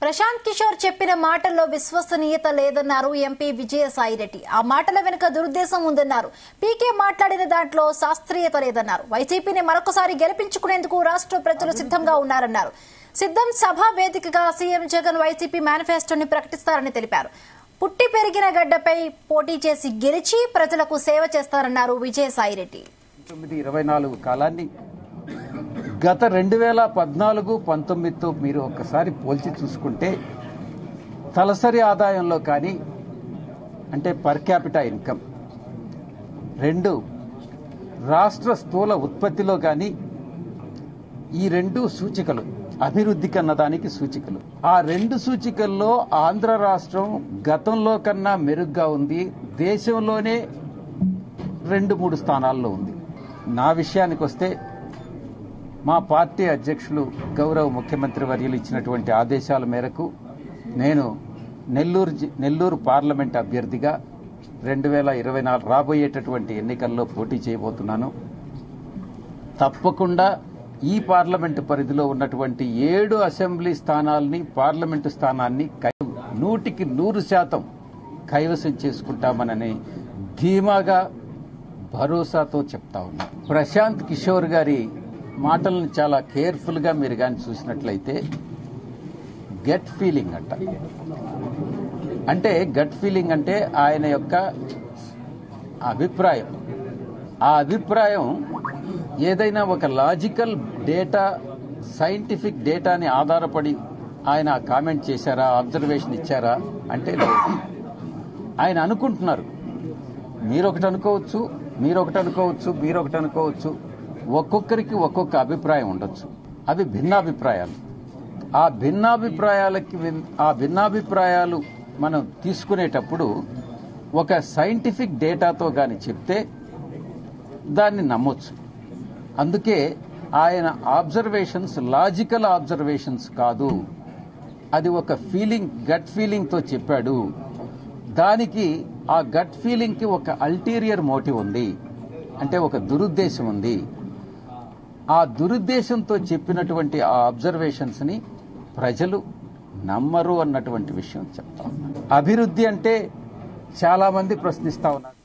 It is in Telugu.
ప్రశాంత్ కిషోర్ చెప్పిన మాటల్లో విశ్వసనీయత లేదన్నారు ఎంపీ విజయసాయిరెడ్డి. ఆ మాటల వెనుక దురుద్దేశం ఉందన్నారు. పీకే మాట్లాడిన దాంట్లో శాస్త్రీయత లేదన్నారు. వైసీపీని మరొకసారి గెలిపించుకునేందుకు రాష్ట్ర ప్రజలు సిద్ధంగా ఉన్నారన్నారు. సిద్ధం సభ వేదికగా సీఎం జగన్ వైసీపీ మేనిఫెస్టోని ప్రకటిస్తారని తెలిపారు. పుట్టి పెరిగిన గడ్డపై పోటీ చేసి గెలిచి ప్రజలకు సేవ చేస్తారన్నారు విజయసాయిరెడ్డి. 24 కాలాన్ని గత 2014-19తో మీరు ఒక్కసారి పోల్చి చూసుకుంటే తలసరి ఆదాయంలో కానీ అంటే పర్ క్యాపిటా ఇన్కమ్, 2 రాష్ట్ర స్థూల ఉత్పత్తిలో కానీ ఈ 2 సూచికలు అభివృద్ధికి అన్నదానికి సూచికలు. ఆ 2 సూచికల్లో ఆంధ్ర రాష్ట్రం గతంలో కన్నా మెరుగ్గా ఉంది. దేశంలోనే 2-3 స్థానాల్లో ఉంది. నా విషయానికి వస్తే మా పార్టీ అధ్యక్షులు గౌరవ ముఖ్యమంత్రి వర్యులు ఇచ్చినటువంటి ఆదేశాల మేరకు నేను నెల్లూరు పార్లమెంట్ అభ్యర్థిగా 2024 రాబోయేటటువంటి ఎన్నికల్లో పోటీ చేయబోతున్నాను. తప్పకుండా ఈ పార్లమెంటు పరిధిలో ఉన్నటువంటి 7 అసెంబ్లీ స్థానాల్ని, పార్లమెంటు స్థానాన్ని 100% కైవసం చేసుకుంటామనని ధీమాగా భరోసాతో చెప్తా ఉన్నా. ప్రశాంత్ కిషోర్ గారి మాటలను చాలా కేర్ఫుల్ గా మీరు కానీ చూసినట్లయితే గట్ ఫీలింగ్ అంటే గట్ ఫీలింగ్ అంటే ఆయన యొక్క అభిప్రాయం. ఆ అభిప్రాయం ఏదైనా ఒక లాజికల్ డేటా, సైంటిఫిక్ డేటాని ఆధారపడి ఆయన కామెంట్ చేశారా, అబ్జర్వేషన్ ఇచ్చారా అంటే లేదు. ఆయన అనుకుంటున్నారు. మీరొకటి అనుకోవచ్చు. ఒక్కొక్కరికి ఒక్కొక్క అభిప్రాయం ఉండొచ్చు. అవి భిన్నాభిప్రాయాలు. ఆ భిన్నాభిప్రాయాలు మనం తీసుకునేటప్పుడు ఒక సైంటిఫిక్ డేటాతో గాని చెప్తే దాన్ని నమ్మొచ్చు. అందుకే ఆయన అబ్జర్వేషన్స్ లాజికల్ అబ్జర్వేషన్స్ కాదు, అది ఒక ఫీలింగ్, గట్ ఫీలింగ్తో చెప్పాడు. దానికి ఆ గట్ ఫీలింగ్కి ఒక అల్టీరియర్ మోటివ్ ఉంది, అంటే ఒక దురుద్దేశం ఉంది. ఆ దురుద్దేశంతో చెప్పినటువంటి ఆ అబ్జర్వేషన్స్ ని ప్రజలు నమ్మరు అన్నటువంటి విషయం చెప్తా ఉన్నారు. అభివృద్ధి అంటే చాలా మంది ప్రశ్నిస్తా ఉన్నారు.